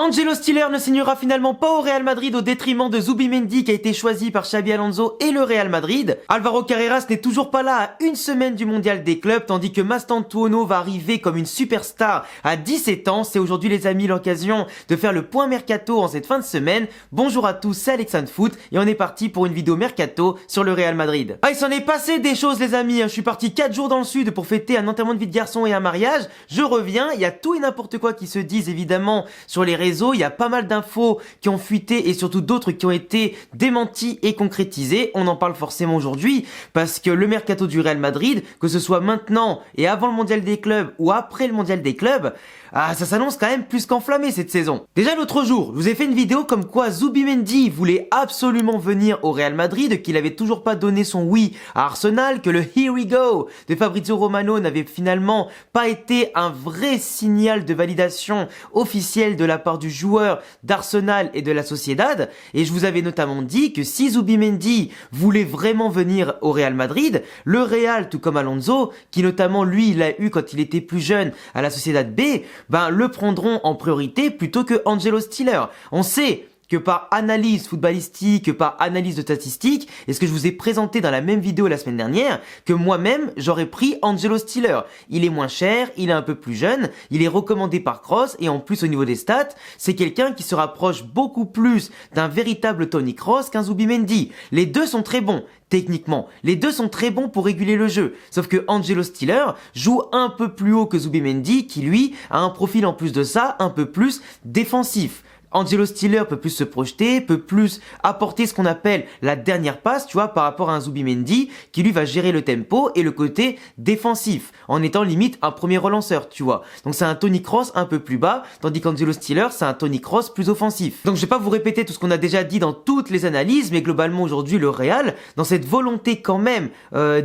Angelo Stiller ne signera finalement pas au Real Madrid au détriment de Zubimendi qui a été choisi par Xabi Alonso et le Real Madrid. Alvaro Carreras n'est toujours pas là à une semaine du mondial des clubs, tandis que Mastantuono va arriver comme une superstar à 17 ans. C'est aujourd'hui les amis l'occasion de faire le point mercato en cette fin de semaine. Bonjour à tous, c'est Alexandre Foot et on est parti pour une vidéo mercato sur le Real Madrid. Ah, il s'en est passé des choses les amis, je suis parti 4 jours dans le sud pour fêter un enterrement de vie de garçon et un mariage. Je reviens, il y a tout et n'importe quoi qui se disent évidemment sur les réseaux, il y a pas mal d'infos qui ont fuité et surtout d'autres qui ont été démenties et concrétisées. On en parle forcément aujourd'hui parce que le mercato du Real Madrid, que ce soit maintenant et avant le mondial des clubs ou après le mondial des clubs, ça s'annonce quand même plus qu'enflammé cette saison. Déjà l'autre jour, je vous ai fait une vidéo comme quoi Zubimendi voulait absolument venir au Real Madrid, qu'il avait toujours pas donné son oui à Arsenal, que le Here we go de Fabrizio Romano n'avait finalement pas été un vrai signal de validation officielle de la part du joueur d'Arsenal et de la Sociedad. Et je vous avais notamment dit que si Zubimendi voulait vraiment venir au Real Madrid, le Real, tout comme Alonso, qui notamment lui l'a eu quand il était plus jeune à la Sociedad B, le prendront en priorité plutôt que Angelo Stiller. On sait que par analyse footballistique, que par analyse de statistiques, et ce que je vous ai présenté dans la même vidéo la semaine dernière, que moi-même, j'aurais pris Angelo Stiller. Il est moins cher, il est un peu plus jeune, il est recommandé par Kroos, et en plus au niveau des stats, c'est quelqu'un qui se rapproche beaucoup plus d'un véritable Toni Kroos qu'un Zubimendi. Les deux sont très bons. Techniquement, les deux sont très bons pour réguler le jeu, sauf que Angelo Stiller joue un peu plus haut que Zubimendi qui lui a un profil en plus de ça un peu plus défensif. Angelo Stiller peut plus se projeter, peut plus apporter ce qu'on appelle la dernière passe, tu vois, par rapport à un Zubimendi qui lui va gérer le tempo et le côté défensif, en étant limite un premier relanceur, tu vois. Donc c'est un Toni Kroos un peu plus bas, tandis qu'Angelo Stiller c'est un Toni Kroos plus offensif. Donc je vais pas vous répéter tout ce qu'on a déjà dit dans toutes les analyses, mais globalement aujourd'hui le Real, dans cette volonté quand même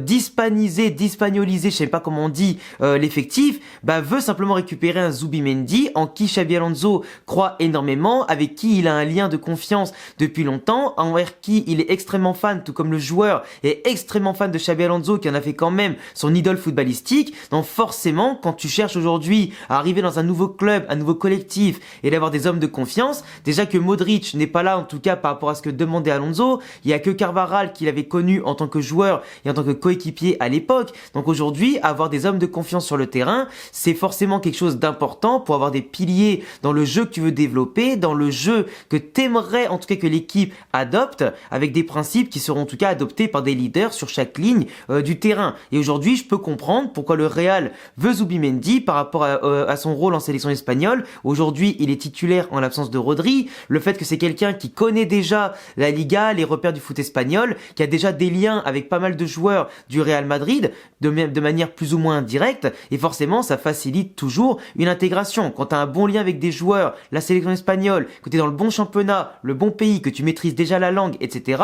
d'hispaniser, d'hispagnoliser, je sais pas comment on dit, l'effectif, veut simplement récupérer un Zubimendi en qui Xabi Alonso croit énormément, avec qui il a un lien de confiance depuis longtemps, envers qui il est extrêmement fan, tout comme le joueur est extrêmement fan de Xabi Alonso qui en a fait quand même son idole footballistique. Donc forcément, quand tu cherches aujourd'hui à arriver dans un nouveau club, un nouveau collectif et d'avoir des hommes de confiance, déjà que Modric n'est pas là en tout cas par rapport à ce que demandait Alonso, il y a que Carvajal qu'il avait connu en tant que joueur et en tant que coéquipier à l'époque. Donc aujourd'hui, avoir des hommes de confiance sur le terrain, c'est forcément quelque chose d'important pour avoir des piliers dans le jeu que tu veux développer, dans le jeu que t'aimerais en tout cas que l'équipe adopte, avec des principes qui seront en tout cas adoptés par des leaders sur chaque ligne du terrain. Et aujourd'hui, je peux comprendre pourquoi le Real veut Zubimendi par rapport à son rôle en sélection espagnole. Aujourd'hui, il est titulaire en l'absence de Rodri. Le fait que c'est quelqu'un qui connaît déjà la Liga, les repères du foot espagnol, qui a déjà des liens avec pas mal de joueurs du Real Madrid, de manière plus ou moins indirecte, et forcément, ça facilite toujours une intégration. Quand tu as un bon lien avec des joueurs, la sélection espagnole, que tu es dans le bon championnat, le bon pays, que tu maîtrises déjà la langue, etc.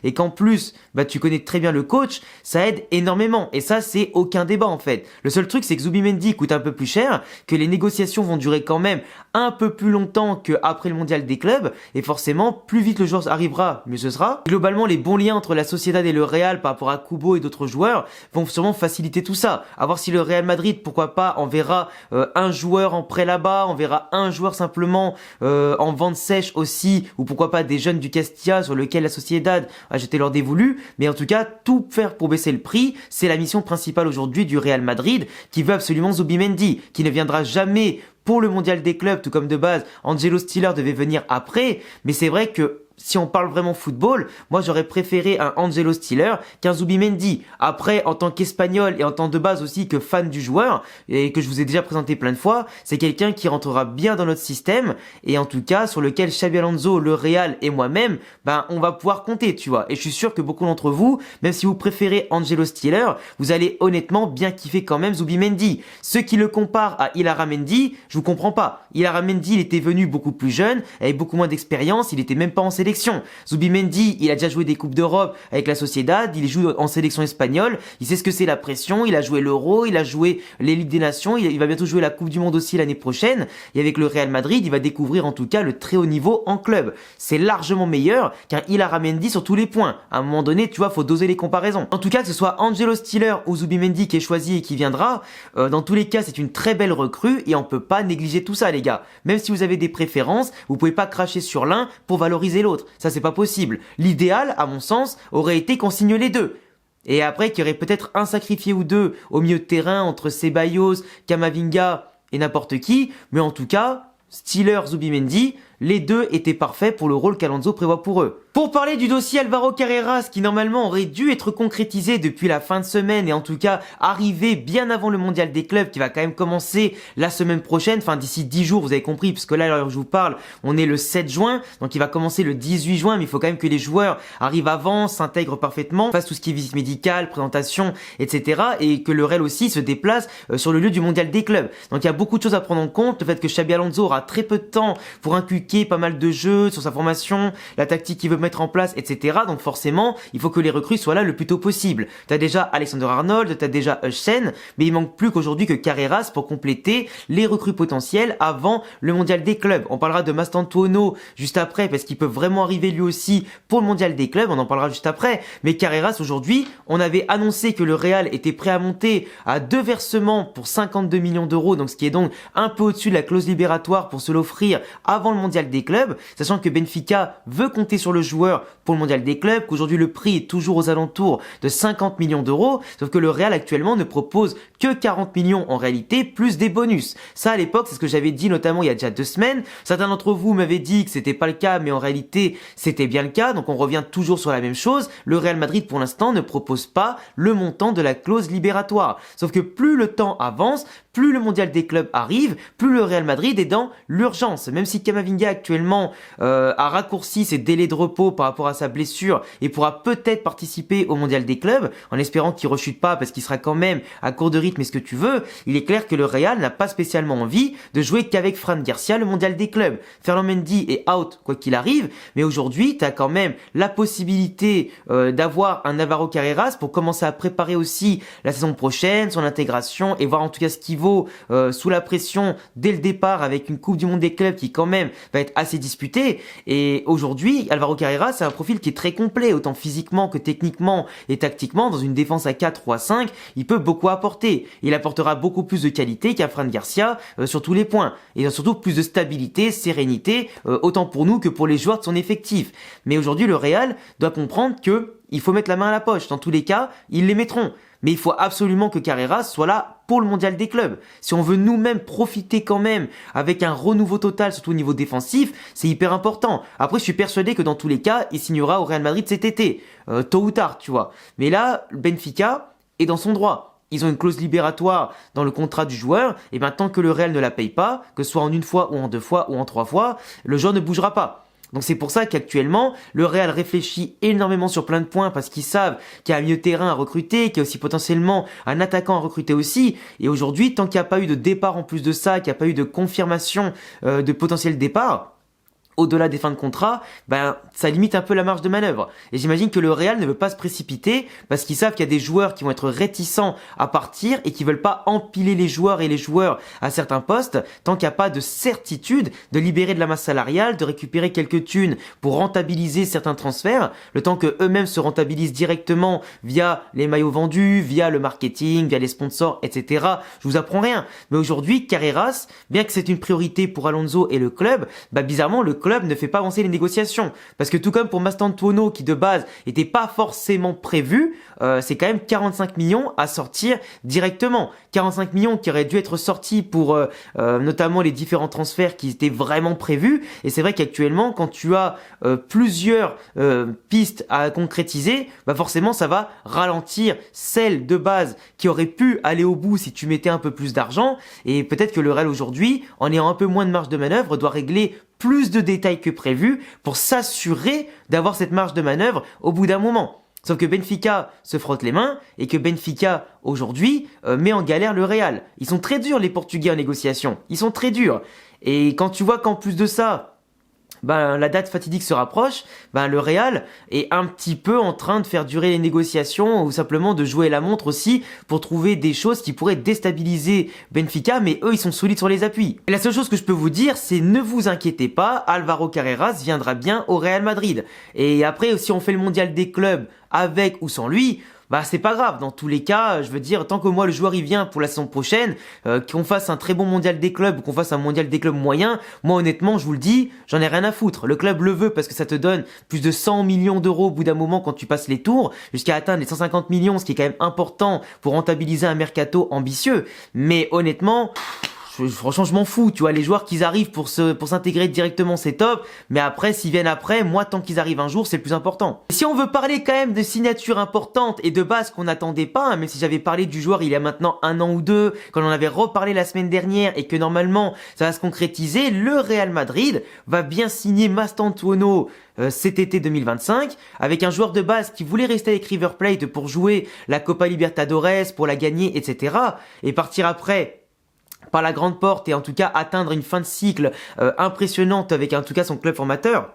et qu'en plus, tu connais très bien le coach, ça aide énormément. Et ça, c'est aucun débat en fait. Le seul truc, c'est que Zubimendi coûte un peu plus cher, que les négociations vont durer quand même un peu plus longtemps qu'après le mondial des clubs, et forcément, plus vite le joueur arrivera, mieux ce sera. Globalement, les bons liens entre la Sociedad et le Real par rapport à Kubo et d'autres joueurs vont sûrement faciliter tout ça. À voir si le Real Madrid, pourquoi pas, enverra un joueur en prêt là-bas, on verra un joueur simplement en vente sèche aussi, ou pourquoi pas des jeunes du Castilla sur lequel la Sociedad a jeté leur dévolu, mais en tout cas tout faire pour baisser le prix, c'est la mission principale aujourd'hui du Real Madrid qui veut absolument Zubimendi, qui ne viendra jamais pour le mondial des clubs, tout comme de base Angelo Stiller devait venir après, mais c'est vrai que si on parle vraiment football, moi j'aurais préféré un Angelo Stiller qu'un Zubimendi. Après, en tant qu'Espagnol et en tant de base aussi que fan du joueur, et que je vous ai déjà présenté plein de fois, c'est quelqu'un qui rentrera bien dans notre système, et en tout cas sur lequel Xabi Alonso, le Real et moi-même, on va pouvoir compter, tu vois. Et je suis sûr que beaucoup d'entre vous, même si vous préférez Angelo Stiller, vous allez honnêtement bien kiffer quand même Zubimendi. Ceux qui le comparent à Ilharramendi, je vous comprends pas. Ilharramendi, il était venu beaucoup plus jeune, avec beaucoup moins d'expérience, il était même pas en sélection sélection. Zubimendi, il a déjà joué des Coupes d'Europe avec la Sociedad, il joue en sélection espagnole, il sait ce que c'est la pression, il a joué l'Euro, il a joué les Ligues des Nations, il va bientôt jouer la Coupe du Monde aussi l'année prochaine, et avec le Real Madrid, il va découvrir en tout cas le très haut niveau en club. C'est largement meilleur qu'un Ilharamendi sur tous les points. À un moment donné, tu vois, faut doser les comparaisons. En tout cas, que ce soit Angelo Stiller ou Zubimendi qui est choisi et qui viendra, dans tous les cas, c'est une très belle recrue et on peut pas négliger tout ça, les gars. Même si vous avez des préférences, vous pouvez pas cracher sur l'un pour valoriser l'autre. Ça, c'est pas possible. L'idéal, à mon sens, aurait été qu'on signe les deux. Et après, qu'il y aurait peut-être un sacrifié ou deux au milieu de terrain entre Ceballos, Camavinga et n'importe qui. Mais en tout cas, Stiller, Zubimendi, les deux étaient parfaits pour le rôle qu'Alonso prévoit pour eux. Pour parler du dossier Alvaro Carreras, qui normalement aurait dû être concrétisé depuis la fin de semaine et en tout cas arriver bien avant le mondial des clubs qui va quand même commencer la semaine prochaine, enfin d'ici 10 jours, vous avez compris, puisque là, alors je vous parle, on est le 7 juin, donc il va commencer le 18 juin, mais il faut quand même que les joueurs arrivent avant, s'intègrent parfaitement, fassent tout ce qui est visite médicale, présentation, etc. et que le Real aussi se déplace sur le lieu du mondial des clubs. Donc il y a beaucoup de choses à prendre en compte, le fait que Xabi Alonso aura très peu de temps pour inculquer pas mal de jeux sur sa formation, la tactique qu'il veut mettre en place, etc. Donc forcément, il faut que les recrues soient là le plus tôt possible. T'as déjà Alexander-Arnold, t'as déjà Hutchinson, mais il manque plus qu'aujourd'hui que Carreras pour compléter les recrues potentielles avant le mondial des clubs. On parlera de Mastantuono juste après, parce qu'il peut vraiment arriver lui aussi pour le mondial des clubs, on en parlera juste après. Mais Carreras, aujourd'hui, on avait annoncé que le Real était prêt à monter à 2 versements pour 52 millions d'euros, donc ce qui est donc un peu au-dessus de la clause libératoire pour se l'offrir avant le mondial des clubs, sachant que Benfica veut compter sur le joueur pour le mondial des clubs, qu'aujourd'hui le prix est toujours aux alentours de 50 millions d'euros, sauf que le Real actuellement ne propose que 40 millions en réalité, plus des bonus. Ça à l'époque, c'est ce que j'avais dit notamment il y a déjà 2 semaines, certains d'entre vous m'avaient dit que c'était pas le cas, mais en réalité c'était bien le cas, donc on revient toujours sur la même chose, le Real Madrid pour l'instant ne propose pas le montant de la clause libératoire, sauf que plus le temps avance, plus le mondial des clubs arrive, plus le Real Madrid est dans l'urgence. Même si Camavinga actuellement a raccourci ses délais de repos par rapport à sa blessure et pourra peut-être participer au mondial des clubs, en espérant qu'il rechute pas parce qu'il sera quand même à court de rythme et ce que tu veux, il est clair que le Real n'a pas spécialement envie de jouer qu'avec Fran Garcia le mondial des clubs. Ferland Mendy est out quoi qu'il arrive, mais aujourd'hui tu as quand même la possibilité d'avoir un Alvaro Carreras pour commencer à préparer aussi la saison prochaine, son intégration et voir en tout cas ce qu'il vaut sous la pression dès le départ avec une Coupe du Monde des clubs qui quand même va être assez disputée. Et aujourd'hui, Alvaro Carreras, c'est un profil qui est très complet, autant physiquement que techniquement et tactiquement. Dans une défense à 4 ou à 5, il peut beaucoup apporter. Il apportera beaucoup plus de qualité qu'un Fran Garcia sur tous les points. Et surtout plus de stabilité, sérénité, autant pour nous que pour les joueurs de son effectif. Mais aujourd'hui, le Real doit comprendre que il faut mettre la main à la poche. Dans tous les cas, ils les mettront. Mais il faut absolument que Carreras soit là pour le mondial des clubs. Si on veut nous-mêmes profiter quand même avec un renouveau total, surtout au niveau défensif, c'est hyper important. Après, je suis persuadé que dans tous les cas, il signera au Real Madrid cet été, tôt ou tard, tu vois. Mais là, Benfica est dans son droit. Ils ont une clause libératoire dans le contrat du joueur, et bien tant que le Real ne la paye pas, que ce soit en 1 fois ou en 2 fois ou en 3 fois, le joueur ne bougera pas. Donc c'est pour ça qu'actuellement, le Real réfléchit énormément sur plein de points parce qu'ils savent qu'il y a un milieu de terrain à recruter, qu'il y a aussi potentiellement un attaquant à recruter aussi. Et aujourd'hui, tant qu'il n'y a pas eu de départ en plus de ça, qu'il n'y a pas eu de confirmation de potentiel départ, au-delà des fins de contrat, ben ça limite un peu la marge de manœuvre. Et j'imagine que le Real ne veut pas se précipiter parce qu'ils savent qu'il y a des joueurs qui vont être réticents à partir et qui veulent pas empiler les joueurs et les joueurs à certains postes tant qu'il n'y a pas de certitude de libérer de la masse salariale, de récupérer quelques thunes pour rentabiliser certains transferts, le temps que eux-mêmes se rentabilisent directement via les maillots vendus, via le marketing, via les sponsors, etc. Je vous apprends rien. Mais aujourd'hui, Carreras, bien que c'est une priorité pour Alonso et le club, bah bizarrement le club ne fait pas avancer les négociations. Parce que tout comme pour Mastantuono, qui de base n'était pas forcément prévu, c'est quand même 45 millions à sortir directement. 45 millions qui auraient dû être sortis pour notamment les différents transferts qui étaient vraiment prévus. Et c'est vrai qu'actuellement, quand tu as plusieurs pistes à concrétiser, bah forcément ça va ralentir celle de base qui aurait pu aller au bout si tu mettais un peu plus d'argent. Et peut-être que le Real aujourd'hui, en ayant un peu moins de marge de manœuvre, doit régler plus de détails que prévu pour s'assurer d'avoir cette marge de manœuvre au bout d'un moment. Sauf que Benfica se frotte les mains et que Benfica, aujourd'hui, met en galère le Real. Ils sont très durs, les Portugais, en négociation. Ils sont très durs. Et quand tu vois qu'en plus de ça, la date fatidique se rapproche, le Real est un petit peu en train de faire durer les négociations ou simplement de jouer la montre aussi pour trouver des choses qui pourraient déstabiliser Benfica, mais eux ils sont solides sur les appuis. Et la seule chose que je peux vous dire, c'est ne vous inquiétez pas, Álvaro Carreras viendra bien au Real Madrid. Et après, si on fait le mondial des clubs avec ou sans lui, c'est pas grave. Dans tous les cas, je veux dire, tant que moi le joueur il vient pour la saison prochaine, qu'on fasse un très bon mondial des clubs ou qu'on fasse un mondial des clubs moyen, moi honnêtement, je vous le dis, j'en ai rien à foutre. Le club le veut parce que ça te donne plus de 100 millions d'euros au bout d'un moment quand tu passes les tours, jusqu'à atteindre les 150 millions, ce qui est quand même important pour rentabiliser un mercato ambitieux. Mais honnêtement, franchement, je m'en fous, tu vois, les joueurs qu'ils arrivent pour s'intégrer directement, c'est top, mais après, s'ils viennent après, moi, tant qu'ils arrivent un jour, c'est le plus important. Et si on veut parler quand même de signatures importantes et de base qu'on n'attendait pas, même si j'avais parlé du joueur il y a maintenant 1 an ou 2, quand on avait reparlé la semaine dernière et que normalement, ça va se concrétiser, le Real Madrid va bien signer Mastantuono cet été 2025, avec un joueur de base qui voulait rester avec River Plate pour jouer la Copa Libertadores, pour la gagner, etc. et partir après par la grande porte et en tout cas atteindre une fin de cycle impressionnante avec en tout cas son club formateur.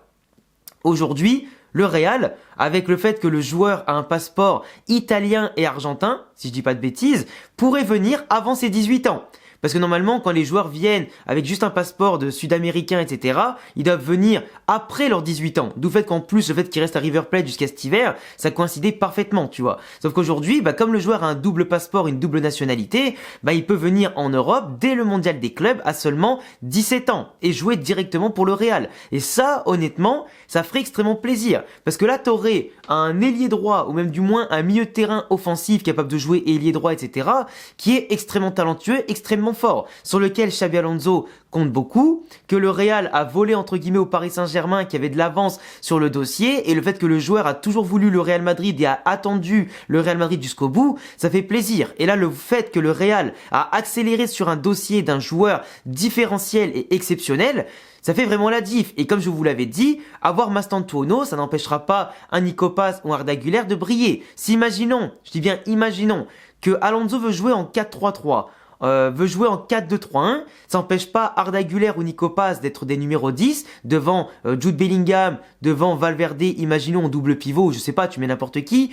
Aujourd'hui, le Real, avec le fait que le joueur a un passeport italien et argentin, si je dis pas de bêtises, pourrait venir avant ses 18 ans. Parce que normalement, quand les joueurs viennent avec juste un passeport de sud-américain, etc., ils doivent venir après leurs 18 ans. D'où le fait qu'en plus, le fait qu'il reste à River Plate jusqu'à cet hiver, ça coïncidait parfaitement, tu vois. Sauf qu'aujourd'hui, comme le joueur a un double passeport, une double nationalité, il peut venir en Europe dès le mondial des clubs à seulement 17 ans et jouer directement pour le Real. Et ça, honnêtement, ça ferait extrêmement plaisir. Parce que là, t'aurais un ailier droit, ou même du moins un milieu de terrain offensif capable de jouer ailier droit, etc., qui est extrêmement talentueux, extrêmement fort, sur lequel Xabi Alonso compte beaucoup, que le Real a volé entre guillemets au Paris Saint-Germain qui avait de l'avance sur le dossier, et le fait que le joueur a toujours voulu le Real Madrid et a attendu le Real Madrid jusqu'au bout, ça fait plaisir. Et là, le fait que le Real a accéléré sur un dossier d'un joueur différentiel et exceptionnel, ça fait vraiment la diff. Et comme je vous l'avais dit, avoir Mastantuono, ça n'empêchera pas un Nico Paz ou un Arda Güler de briller. Si imaginons, je dis bien imaginons, que Alonso veut jouer en 4-3-3, veut jouer en 4-2-3-1, ça n'empêche pas Arda Güler ou Nico Paz d'être des numéros 10 devant Jude Bellingham, devant Valverde, imaginons en double pivot, je sais pas, tu mets n'importe qui,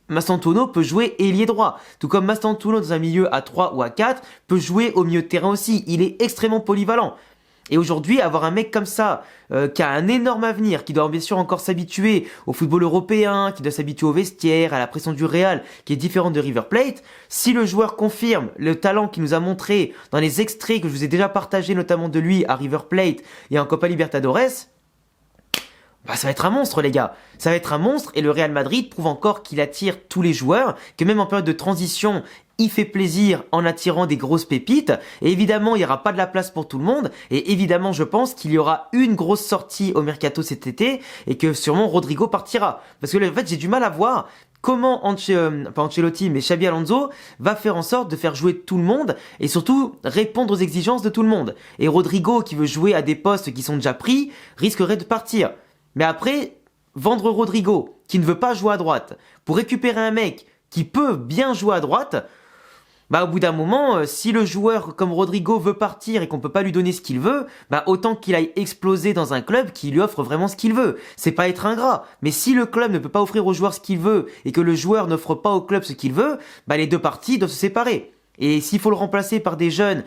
Mastantuono peut jouer ailier droit, tout comme Mastantuono dans un milieu à 3 ou à 4 peut jouer au milieu de terrain aussi, il est extrêmement polyvalent. Et aujourd'hui, avoir un mec comme ça, qui a un énorme avenir, qui doit bien sûr encore s'habituer au football européen, qui doit s'habituer au vestiaire, à la pression du Real, qui est différente de River Plate, si le joueur confirme le talent qu'il nous a montré dans les extraits que je vous ai déjà partagés, notamment de lui à River Plate et en Copa Libertadores, ça va être un monstre, les gars. Ça va être un monstre et le Real Madrid prouve encore qu'il attire tous les joueurs, que même en période de transition, il fait plaisir en attirant des grosses pépites. Et évidemment, il n'y aura pas de la place pour tout le monde. Et évidemment, je pense qu'il y aura une grosse sortie au mercato cet été et que sûrement Rodrigo partira. Parce que en fait, j'ai du mal à voir comment pas Ancelotti, mais Xabi Alonso va faire en sorte de faire jouer tout le monde et surtout répondre aux exigences de tout le monde. Et Rodrigo, qui veut jouer à des postes qui sont déjà pris, risquerait de partir. Mais après, vendre Rodrigo, qui ne veut pas jouer à droite, pour récupérer un mec qui peut bien jouer à droite, au bout d'un moment, si le joueur comme Rodrigo veut partir et qu'on peut pas lui donner ce qu'il veut, autant qu'il aille exploser dans un club qui lui offre vraiment ce qu'il veut. C'est pas être ingrat, mais si le club ne peut pas offrir au joueur ce qu'il veut et que le joueur n'offre pas au club ce qu'il veut, les deux parties doivent se séparer. Et s'il faut le remplacer par des jeunes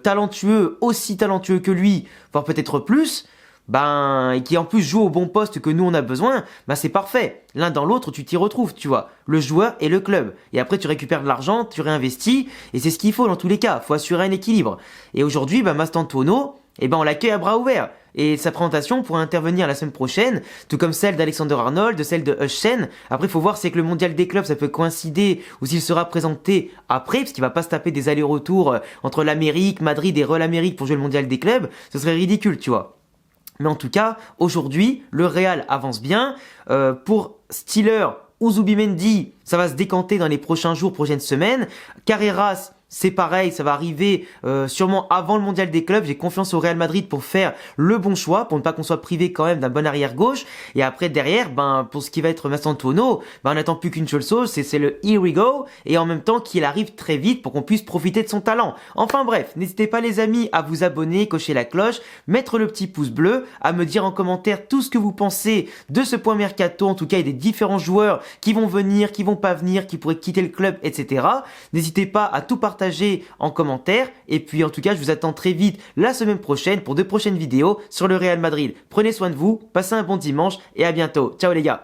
talentueux, aussi talentueux que lui, voire peut-être plus, et qui en plus joue au bon poste que nous on a besoin, c'est parfait. L'un dans l'autre, tu t'y retrouves, tu vois. Le joueur et le club. Et après, tu récupères de l'argent, tu réinvestis, et c'est ce qu'il faut dans tous les cas. Faut assurer un équilibre. Et aujourd'hui, Mastantuono, on l'accueille à bras ouverts. Et sa présentation pourra intervenir la semaine prochaine, tout comme celle d'Alexander Arnold, celle de Hutchinson. Après, il faut voir si avec le mondial des clubs, ça peut coïncider, ou s'il sera présenté après, parce qu'il va pas se taper des allers-retours entre l'Amérique, Madrid et Real Amérique pour jouer le mondial des clubs. Ce serait ridicule, tu vois. Mais en tout cas, aujourd'hui, le Real avance bien. Pour Stiller ou Zubimendi, ça va se décanter dans les prochains jours, prochaines semaines. Carreras, c'est pareil, ça va arriver sûrement avant le mondial des clubs. J'ai confiance au Real Madrid pour faire le bon choix, pour ne pas qu'on soit privé quand même d'un bon arrière gauche. Et après derrière, pour ce qui va être Mastantuono, on n'attend plus qu'une seule chose, c'est le here we go, et en même temps qu'il arrive très vite pour qu'on puisse profiter de son talent. Enfin bref, n'hésitez pas les amis à vous abonner, cocher la cloche, mettre le petit pouce bleu, à me dire en commentaire tout ce que vous pensez de ce point mercato, en tout cas et des différents joueurs qui vont venir, qui vont pas venir, qui pourraient quitter le club, etc. N'hésitez pas à tout partager en commentaire, et puis en tout cas je vous attends très vite la semaine prochaine pour de prochaines vidéos sur le Real Madrid. Prenez soin de vous, passez un bon dimanche et à bientôt. Ciao les gars.